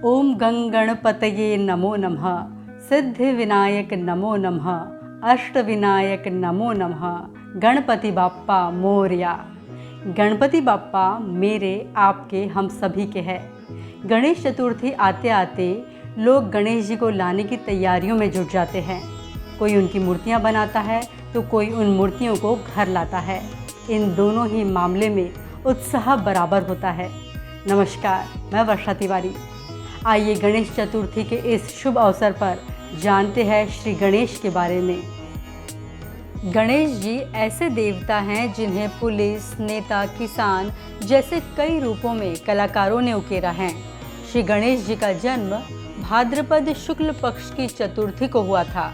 ओम गं गणपतये नमो नमः, सिद्धि विनायक नमो नमः, अष्ट विनायक नमो नमः, गणपति बाप्पा मोरया। गणपति बाप्पा मेरे आपके हम सभी के हैं। गणेश चतुर्थी आते आते लोग गणेश जी को लाने की तैयारियों में जुट जाते हैं। कोई उनकी मूर्तियां बनाता है तो कोई उन मूर्तियों को घर लाता है। इन दोनों ही मामले में उत्साह बराबर होता है। नमस्कार, मैं वर्षा तिवारी। आइए गणेश चतुर्थी के इस शुभ अवसर पर जानते हैं श्री गणेश के बारे में। गणेश जी ऐसे देवता हैं जिन्हें पुलिस, नेता, किसान जैसे कई रूपों में कलाकारों ने उकेरा है। श्री गणेश जी का जन्म भाद्रपद शुक्ल पक्ष की चतुर्थी को हुआ था।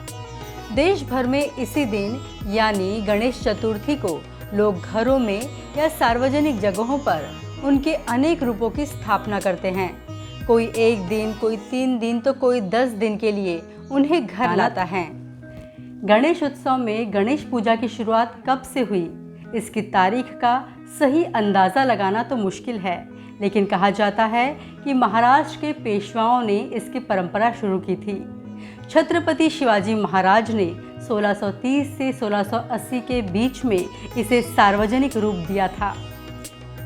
देश भर में इसी दिन यानी गणेश चतुर्थी को लोग घरों में या सार्वजनिक जगहों पर उनके अनेक रूपों की स्थापना करते हैं। कोई 1 दिन, कोई 3 दिन तो कोई 10 दिन के लिए उन्हें घर लाता है। गणेश उत्सव में गणेश पूजा की शुरुआत कब से हुई, इसकी तारीख का सही अंदाज़ा लगाना तो मुश्किल है, लेकिन कहा जाता है कि महाराष्ट्र के पेशवाओं ने इसकी परंपरा शुरू की थी। छत्रपति शिवाजी महाराज ने 1630 से 1680 के बीच में इसे सार्वजनिक रूप दिया था।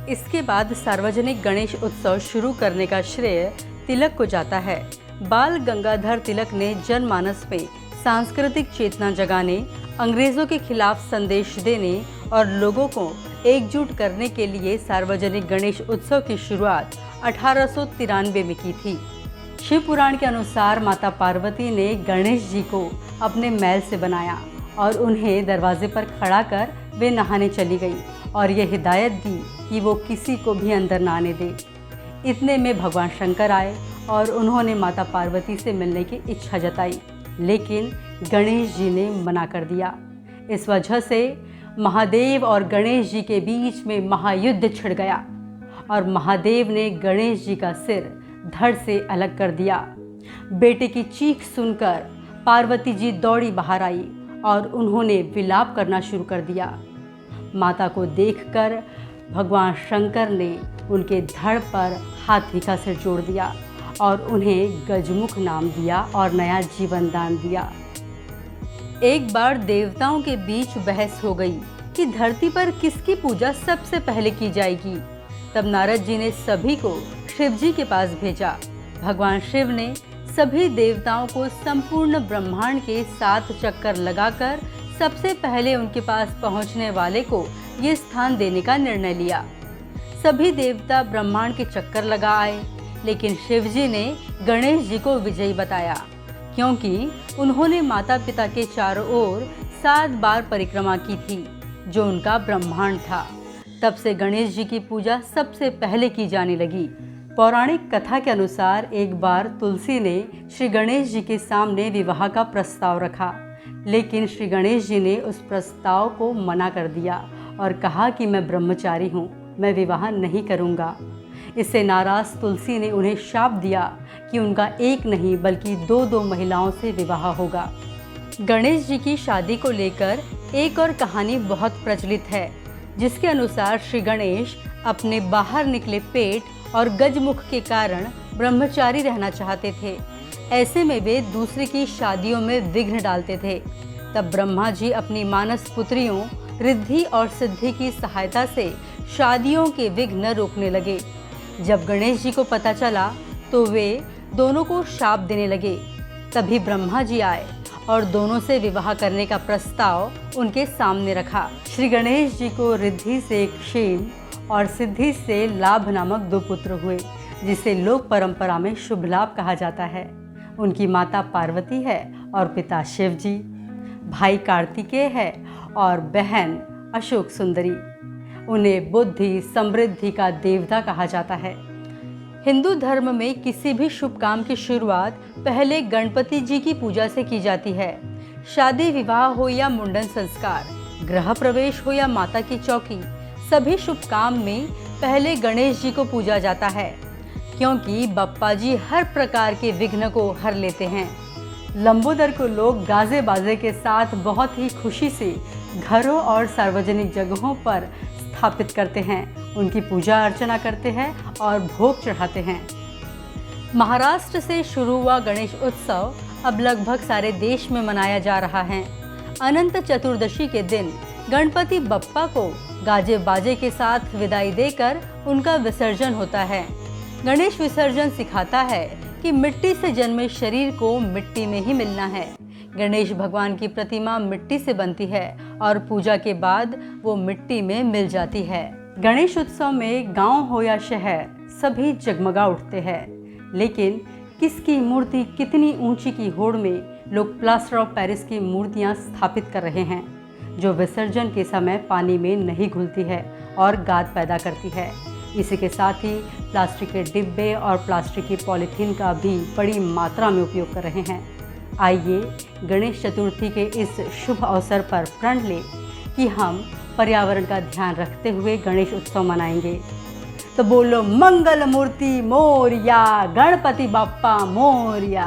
इसके बाद सार्वजनिक गणेश उत्सव शुरू करने का श्रेय तिलक को जाता है। बाल गंगाधर तिलक ने जनमानस में सांस्कृतिक चेतना जगाने, अंग्रेज़ों के खिलाफ संदेश देने और लोगों को एकजुट करने के लिए सार्वजनिक गणेश उत्सव की शुरुआत 1893 में की थी। शिव पुराण के अनुसार माता पार्वती ने गणेश जी को अपने मैल से बनाया और उन्हें दरवाजे पर खड़ा कर वे नहाने चली गई और ये हिदायत दी कि वो किसी को भी अंदर ना आने दे। इतने में भगवान शंकर आए और उन्होंने माता पार्वती से मिलने की इच्छा जताई, लेकिन गणेश जी ने मना कर दिया। इस वजह से महादेव और गणेश जी के बीच में महायुद्ध छिड़ गया और महादेव ने गणेश जी का सिर धड़ से अलग कर दिया। बेटे की चीख सुनकर पार्वती जी दौड़ी बाहर आई और उन्होंने विलाप करना शुरू कर दिया। माता को देखकर भगवान शंकर ने उनके धड़ पर हाथी का सिर जोड़ दिया और उन्हें गजमुख नाम दिया और नया जीवन दान दिया। एक बार देवताओं के बीच बहस हो गई कि धरती पर किसकी पूजा सबसे पहले की जाएगी। तब नारद जी ने सभी को शिव जी के पास भेजा। भगवान शिव ने सभी देवताओं को संपूर्ण ब्रह्मांड के 7 चक्कर लगाकर सबसे पहले उनके पास पहुंचने वाले को ये स्थान देने का निर्णय लिया। सभी देवता ब्रह्मांड के चक्कर लगा आए, लेकिन शिव जी ने गणेश जी को विजयी बताया, क्योंकि उन्होंने माता पिता के चारों ओर 7 बार परिक्रमा की थी, जो उनका ब्रह्मांड था। तब से गणेश जी की पूजा सबसे पहले की जाने लगी। पौराणिक कथा के अनुसार एक बार तुलसी ने श्री गणेश जी के सामने विवाह का प्रस्ताव रखा, लेकिन श्री गणेश जी ने उस प्रस्ताव को मना कर दिया और कहा कि मैं ब्रह्मचारी हूँ, मैं विवाह नहीं करूँगा। इससे नाराज तुलसी ने उन्हें शाप दिया कि उनका एक नहीं बल्कि 2-2 महिलाओं से विवाह होगा। गणेश जी की शादी को लेकर एक और कहानी बहुत प्रचलित है, जिसके अनुसार श्री गणेश अपने बाहर निकले पेट और गजमुख के कारण ब्रह्मचारी रहना चाहते थे। ऐसे में वे दूसरे की शादियों में विघ्न डालते थे। तब ब्रह्मा जी अपनी मानस पुत्रियों रिद्धि और सिद्धि की सहायता से शादियों के विघ्न रोकने लगे। जब गणेश जी को पता चला तो वे दोनों को शाप देने लगे। तभी ब्रह्मा जी आए और दोनों से विवाह करने का प्रस्ताव उनके सामने रखा। श्री गणेश जी को रिद्धि से क्षेम और सिद्धि से लाभ नामक 2 पुत्र हुए, जिसे लोक परंपरा में शुभ लाभ कहा जाता है। उनकी माता पार्वती है और पिता शिव जी, भाई कार्तिकेय है और बहन अशोक सुंदरी। उन्हें बुद्धि समृद्धि का देवता कहा जाता है। हिंदू धर्म में किसी भी शुभ काम की शुरुआत पहले गणपति जी की पूजा से की जाती है। शादी विवाह हो या मुंडन संस्कार, गृह प्रवेश हो या माता की चौकी, सभी शुभ काम में पहले गणेश जी को पूजा जाता है, क्योंकि बप्पा जी हर प्रकार के विघ्न को हर लेते हैं। लंबोदर को लोग गाजे बाजे के साथ बहुत ही खुशी से घरों और सार्वजनिक जगहों पर स्थापित करते हैं, उनकी पूजा अर्चना करते हैं और भोग चढ़ाते हैं। महाराष्ट्र से शुरू हुआ गणेश उत्सव अब लगभग सारे देश में मनाया जा रहा है। अनंत चतुर्दशी के दिन गणपति बप्पा को गाजे बाजे के साथ विदाई देकर उनका विसर्जन होता है। गणेश विसर्जन सिखाता है कि मिट्टी से जन्मे शरीर को मिट्टी में ही मिलना है। गणेश भगवान की प्रतिमा मिट्टी से बनती है और पूजा के बाद वो मिट्टी में मिल जाती है। गणेश उत्सव में गांव हो या शहर सभी जगमगा उठते हैं, लेकिन किसकी मूर्ति कितनी ऊंची की होड़ में लोग प्लास्टर ऑफ पेरिस की मूर्तियां स्थापित कर रहे हैं, जो विसर्जन के समय पानी में नहीं घुलती है और गाद पैदा करती है। इसी के साथ ही प्लास्टिक के डिब्बे और प्लास्टिक की पॉलीथीन का भी बड़ी मात्रा में उपयोग कर रहे हैं। आइए गणेश चतुर्थी के इस शुभ अवसर पर प्रण लें कि हम पर्यावरण का ध्यान रखते हुए गणेश उत्सव मनाएंगे। तो बोलो मंगल मूर्ति मोरया, गणपति बाप्पा मोरया।